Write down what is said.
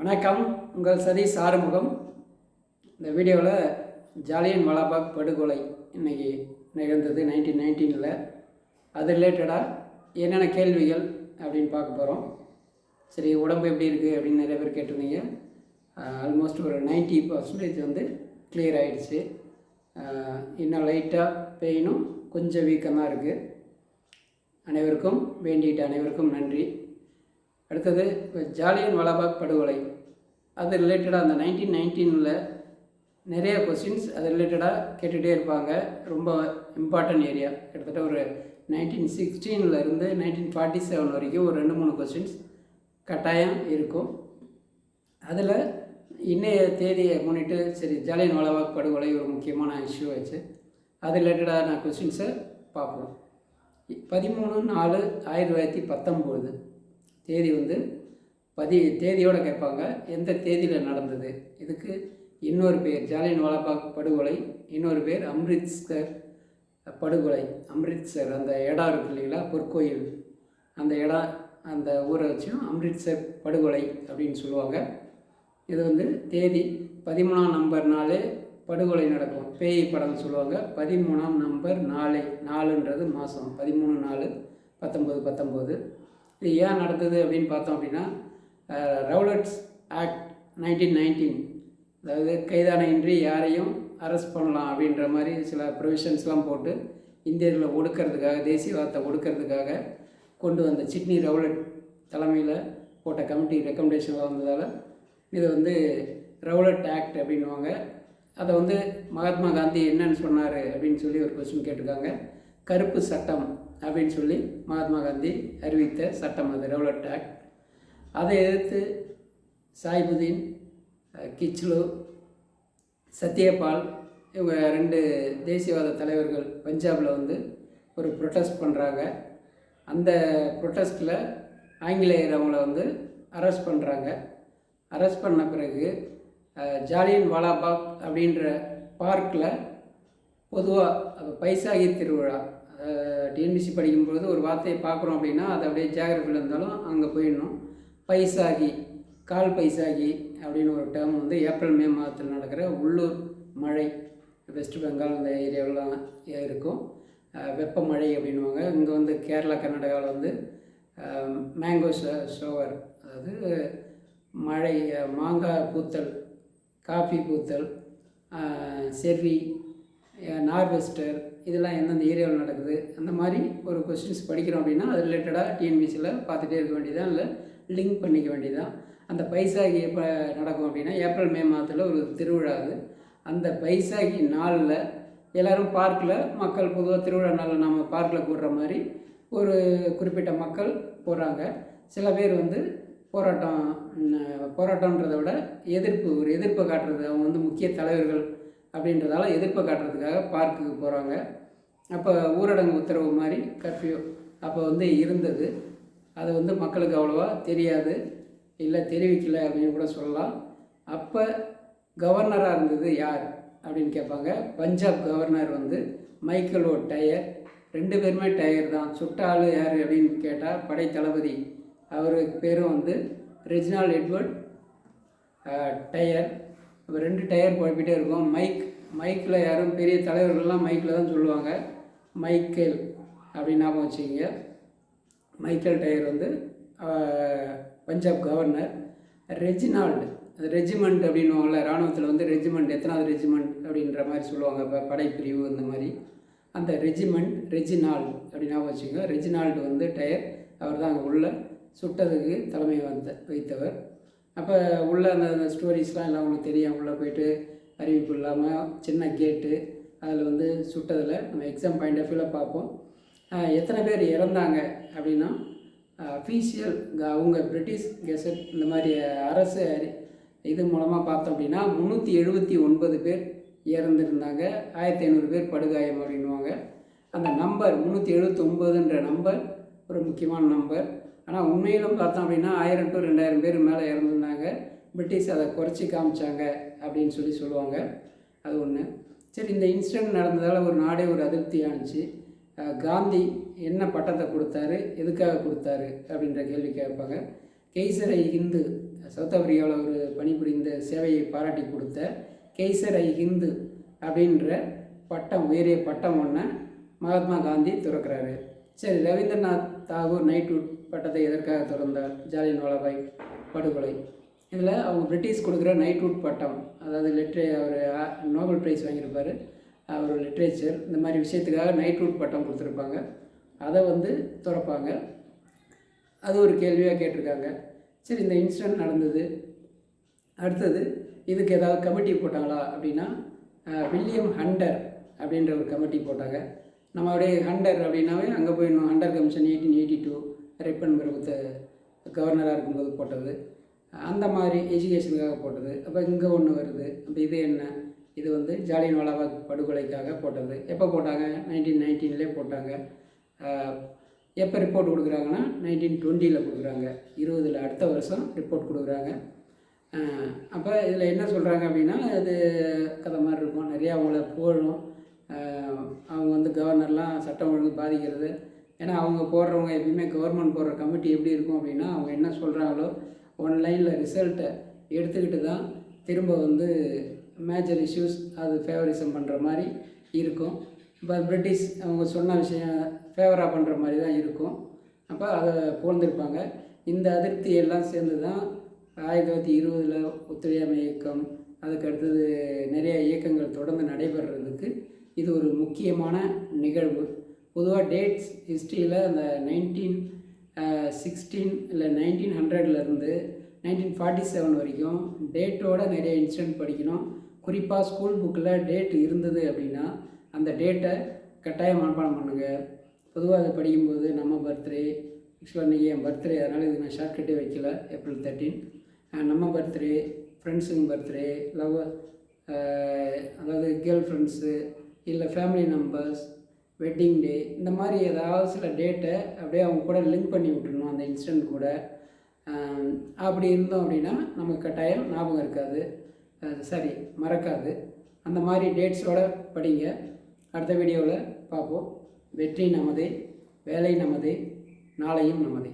வணக்கம். உங்கள் சதீஷ் ஆறுமுகம். இந்த வீடியோவில் ஜாலியன் வாலாபாக் படுகொலை இன்றைக்கி நிகழ்ந்தது 1919. அது ரிலேட்டடாக என்னென்ன கேள்விகள் அப்படின்னு பார்க்க போகிறோம். சரி, உடம்பு எப்படி இருக்குது அப்படின்னு நிறைய பேர் கேட்டிருந்தீங்க. ஆல்மோஸ்ட் ஒரு 90% வந்து கிளியர் ஆகிடுச்சு. இன்னும் லைட்டாக பெயினும் கொஞ்சம் வீக்கமாக இருக்குது. அனைவருக்கும் வேண்டிகிட்ட அனைவருக்கும் நன்றி. அடுத்தது ஜாலியன் வாலாபாக் படுகொலை அது ரிலேட்டடாக அந்த 1919 நிறைய கொஸ்டின்ஸ் அது ரிலேட்டடாக கேட்டுகிட்டே இருப்பாங்க. ரொம்ப இம்பார்ட்டன்ட் ஏரியா. கிட்டத்தட்ட ஒரு 1916 1947 வரைக்கும் ஒரு 2-3 கொஸ்டின்ஸ் கட்டாயம் இருக்கும். அதில் இன்றைய தேதியை முன்னிட்டு சரி, ஜாலியன் வாலாபாக் படுகொலை ஒரு முக்கியமான இஷ்யூ ஆச்சு. அது ரிலேட்டடாக நான் கொஸ்டின்ஸை பார்ப்போம். 13/4/1919 தேதி வந்து தேதியோடு கேட்பாங்க. எந்த தேதியில் நடந்தது? இதுக்கு இன்னொரு பேர் ஜாலியன் வாலாபாக் படுகொலை, இன்னொரு பேர் அம்ரித்சர் படுகொலை. அம்ரித்சர் அந்த இடம் இருக்குது இல்லைங்களா, பொற்கோயில், அந்த இடம், அந்த ஊரை வச்சும் அம்ரித்சர் படுகொலை அப்படின்னு சொல்லுவாங்க. இது வந்து தேதி 13ஆம் நம்பர் நாளே படுகொலை நடக்கும். பேய் படம்னு சொல்லுவாங்க. 13ஆம் நம்பர் நாளே, நாலுன்றது மாதம், 13/4/1919. இது ஏன் நடந்தது அப்படின்னு பார்த்தோம் அப்படின்னா, ரவுலட்ஸ் ஆக்ட் 1919, அதாவது கைதான இன்றி யாரையும் அரெஸ்ட் பண்ணலாம் அப்படின்ற மாதிரி சில ப்ரொவிஷன்ஸ்லாம் போட்டு இந்தியர்களை ஒடுக்கிறதுக்காக, தேசியவாதத்தை ஒடுக்கிறதுக்காக கொண்டு வந்த சிட்னி ரவுலட் தலைமையில் போட்ட கமிட்டி ரெக்கமெண்டேஷனில் வந்ததால் இது வந்து ரவுலட் ஆக்ட் அப்படின்வாங்க. அதை வந்து மகாத்மா காந்தி என்னன்னு சொன்னார் அப்படின்னு சொல்லி ஒரு கொஸ்டின் கேட்டிருக்காங்க. கருப்பு சட்டம் அப்படின்னு சொல்லி மகாத்மா காந்தி அறிவித்த சட்டம் அது ரவுலட் ஆக்ட். அதை எதிர்த்து சாய்புதீன், கிச்லு, சத்யபால் இவங்க 2 தேசியவாத தலைவர்கள் பஞ்சாபில் வந்து ஒரு ப்ரொட்டஸ்ட் பண்ணுறாங்க. அந்த ப்ரொட்டஸ்ட்டில் ஆங்கிலேயர் அவங்கள வந்து அரெஸ்ட் பண்ணுறாங்க. அரெஸ்ட் பண்ண பிறகு ஜாலியன் வாலாபாக் அப்படின்ற பார்க்கில் பொதுவாக பைசாகி திருவிழா, டிஎன்பிசி படிக்கும்பொழுது ஒரு வார்த்தையை பார்க்குறோம் அப்படின்னா அது அப்படியே ஜியாகிரபியில் இருந்தாலும் அங்கே போயிடணும். பைசாகி, கால் பைசாகி அப்படின்னு ஒரு டேர்ம் வந்து ஏப்ரல் மே மாதத்தில் நடக்கிற உள்ளூர் மழை, வெஸ்ட் பெங்கால் இந்த ஏரியாவெலாம் இருக்கும். வெப்பமழை அப்படின்வாங்க. இங்கே வந்து கேரளா, கர்நாடகாவில் வந்து மேங்கோ ஷோவர், அதாவது மழை, மாங்காய் பூத்தல், காஃபி பூத்தல், செர்ரி, நார்வெஸ்டர், இதெல்லாம் எந்தெந்த ஏரியாவில் நடக்குது அந்த மாதிரி ஒரு கொஸ்டின்ஸ் படிக்கிறோம் அப்படின்னா அது ரிலேட்டடாக டிஎன்பிசியில் பார்த்துட்டே இருக்க வேண்டியதான், இல்லை லிங்க் பண்ணிக்க வேண்டியதான். அந்த பைசாகி எப்போ நடக்கும் அப்படின்னா ஏப்ரல் மே மாதத்தில் ஒரு திருவிழா. அது அந்த பைசாகி நாளில் எல்லோரும் பார்க்கில், மக்கள் பொதுவாக திருவிழா நாளில் நம்ம பார்க்கில் கூடுற மாதிரி ஒரு குறிப்பிட்ட மக்கள் போகிறாங்க. சில பேர் வந்து போராட்டன்றதை விட ஒரு எதிர்ப்பை காட்டுறது, அவங்க வந்து முக்கிய தலைவர்கள் அப்படின்றதால எதிர்ப்பை காட்டுறதுக்காக பார்க்குக்கு போகிறாங்க. அப்போ ஊரடங்கு உத்தரவு மாதிரி கர்ஃப்யூ அப்போ வந்து இருந்தது. அது வந்து மக்களுக்கு அவ்வளோவா தெரியாது, இல்லை தெரிவிக்கலை அப்படின்னு கூட சொல்லலாம். அப்போ கவர்னராக இருந்தது யார் அப்படின்னு கேட்பாங்க. பஞ்சாப் கவர்னர் வந்து மைக்கேல் ஓ டயர். 2 பேருமே டயர் தான். சுட்ட ஆள் யார் அப்படின்னு கேட்டால் படை தளபதி, அவருக்கு பேரும் வந்து ரெஜினால்ட் எட்வர்ட் டயர். இப்போ 2 டயர் குழப்பிட்டே இருக்கும். மைக்கில் யாரும் பெரிய தலைவர்கள்லாம் மைக்கில் தான் சொல்லுவாங்க. மைக்கேல் அப்படின்னு ஞாபகம் வச்சுக்கிங்க. மைக்கேல் டயர் வந்து பஞ்சாப் கவர்னர். ரெஜினால்டு, ரெஜிமெண்ட் அப்படின்வாங்கள்ல, இராணுவத்தில் வந்து ரெஜிமெண்ட், எத்தனாவது ரெஜிமெண்ட் அப்படின்ற மாதிரி சொல்லுவாங்க, இப்போ படைப்பிரிவு இந்த மாதிரி. அந்த ரெஜிமெண்ட் ரெஜினால்டு அப்படின்னு ஞாபகம் வச்சுக்கோங்க. ரெஜினால்டு வந்து டயர், அவர் தான் அங்கே உள்ள சுட்டதுக்கு தலைமை வைத்தவர். அப்போ உள்ள அந்த ஸ்டோரிஸ்லாம் எல்லாம் உங்களுக்கு தெரியும். உள்ளே போய்ட்டு அறிவிப்பு இல்லாமல் சின்ன கேட்டு, அதில் வந்து சுட்டதில் நம்ம எக்ஸாம் பாயிண்ட் ஆஃப் வியூவில் பார்ப்போம். எத்தனை பேர் இறந்தாங்க அப்படின்னா, அஃபீஷியல் அவங்க பிரிட்டிஷ் கெசட் இந்த மாதிரி அரசு இது மூலமாக பார்த்தோம் அப்படின்னா 379 பேர் இறந்துருந்தாங்க. 1500 பேர் படுகாயம் அப்படின்வாங்க. அந்த நம்பர் 379ன்ற நம்பர் ஒரு முக்கியமான நம்பர். ஆனால் உண்மையிலும் பார்த்தோம் அப்படின்னா 1000 to 2000 பேர் மேலே இறந்துருந்தாங்க. பிரிட்டிஷ் அதை குறைச்சி காமிச்சாங்க அப்படின்னு சொல்லுவாங்க. அது ஒன்று. சரி, இந்த இன்சிடெண்ட் நடந்ததால் ஒரு நாடே ஒரு அதிருப்தி ஆணுச்சு. காந்தி என்ன பட்டத்தை கொடுத்தாரு, எதுக்காக கொடுத்தாரு அப்படின்ற கேள்வி கேட்பாங்க. கெய்சரை ஹிந்து சவுத் ஆப்பிரிக்காவில் ஒரு பணிபுரிந்த சேவையை பாராட்டி கொடுத்த கெய்சர் ஐ ஹிந்து அப்படின்ற பட்டம், உயரிய பட்டம் ஒன்று மகாத்மா காந்தி துறக்கிறாரு. சரி, ரவீந்திரநாத் தாகூர் நைட்வுட் பட்டத்தை எதற்காக துறந்தார்? ஜாலியன்வாலாபாக் படுகொலை. இதில் அவங்க பிரிட்டிஷ் கொடுக்குற நைட்வுட் பட்டம், அதாவது அவர் நோபல் ப்ரைஸ் வாங்கியிருப்பார், அவர் லிட்ரேச்சர், இந்த மாதிரி விஷயத்துக்காக நைட்வுட் பட்டம் கொடுத்துருப்பாங்க. அதை துறப்பாங்க. அது ஒரு கேள்வியாக கேட்டிருக்காங்க. சரி, இந்த இன்சிடென்ட் நடந்தது. அடுத்தது இதுக்கு ஏதாவது கமிட்டி போட்டாங்களா அப்படின்னா, வில்லியம் ஹண்டர் அப்படின்ற ஒரு கமிட்டி போட்டாங்க. நம்ம அப்படியே ஹண்டர் அப்படின்னாவே அங்கே போயிடணும். ஹண்டர் கமிஷன் 1882 ரிப்பன் பிரபுத்த கவர்னராக இருக்கும்போது போட்டது. அந்த மாதிரி எஜுகேஷனுக்காக போட்டது. அப்போ இங்கே ஒன்று வருது. அப்போ இது என்ன? இது ஜாலியன்வாலாபாக் படுகொலைக்காக போட்டது. எப்போ போட்டாங்க? 1919 போட்டாங்க. எப்போ ரிப்போர்ட் கொடுக்குறாங்கன்னா 1920 கொடுக்குறாங்க. 20 அடுத்த வருஷம் ரிப்போர்ட் கொடுக்குறாங்க. அப்போ இதில் என்ன சொல்கிறாங்க அப்படின்னா, அது கதை மாதிரி இருக்கும். நிறையா அவங்கள புகழும். அவங்க கவர்னர்லாம் சட்டம் ஒழுங்கு பாதிக்கிறது. ஏன்னா அவங்க போடுறவங்க எப்பயுமே கவர்மெண்ட் போடுற கமிட்டி எப்படி இருக்கும் அப்படின்னா, அவங்க என்ன சொல்கிறாங்களோ ஒன்லைனில் ரிசல்ட்டை எடுத்துக்கிட்டு தான் திரும்ப மேஜர் இஷ்யூஸ் அது ஃபேவரிசம் பண்ணுற மாதிரி இருக்கும். இப்போ பிரிட்டிஷ் அவங்க சொன்ன விஷயம் ஃபேவராக பண்ணுற மாதிரி தான் இருக்கும். அப்போ அதை புகழ்ந்திருப்பாங்க. இந்த அதிருப்தி எல்லாம் சேர்ந்து தான் 1920 ஒத்துழையாமை இயக்கம், அதுக்கு அடுத்தது நிறைய இயக்கங்கள் தொடர்ந்து நடைபெறுறதுக்கு இது ஒரு முக்கியமான நிகழ்வு. பொதுவாக டேட்ஸ் ஹிஸ்ட்ரியில் அந்த 1916 இல்லை 1900லேருந்து 1947 வரைக்கும் டேட்டோட நிறைய இன்சிடென்ட் படிக்கணும். குறிப்பாக ஸ்கூல் புக்கில் டேட் இருந்தது அப்படின்னா அந்த டேட்டை கட்டாயம் மனப்பாடம் பண்ணுங்கள். பொதுவாக அதை படிக்கும்போது நம்ம பர்த்டே, ஆக்சுவலாக இன்றைக்கி என் பர்த்டே, அதனால் இது நான் ஷார்ட்கட்டே வைக்கல, ஏப்ரல் 13. நம்ம பர்த்டே, ஃப்ரெண்ட்ஸுங்க பர்த்டே, அதாவது கேர்ள் ஃப்ரெண்ட்ஸு இல்லை ஃபேமிலி மெம்பர்ஸ், வெட்டிங் டே, இந்த மாதிரி ஏதாவது சில டேட்டை அப்படியே அவங்க கூட லிங்க் பண்ணி விட்டுருணும் அந்த இன்சிடென்ட் கூட. அப்படி இருந்தோம் அப்படின்னா நமக்கு கட்டாயம் ஞாபகம் இருக்காது, மறக்காது. அந்த மாதிரி டேட்ஸோடு படிங்க. அடுத்த வீடியோவில் பார்ப்போம். வெற்றி நமதே, வேலை நமதே, நாளையும் நமதே.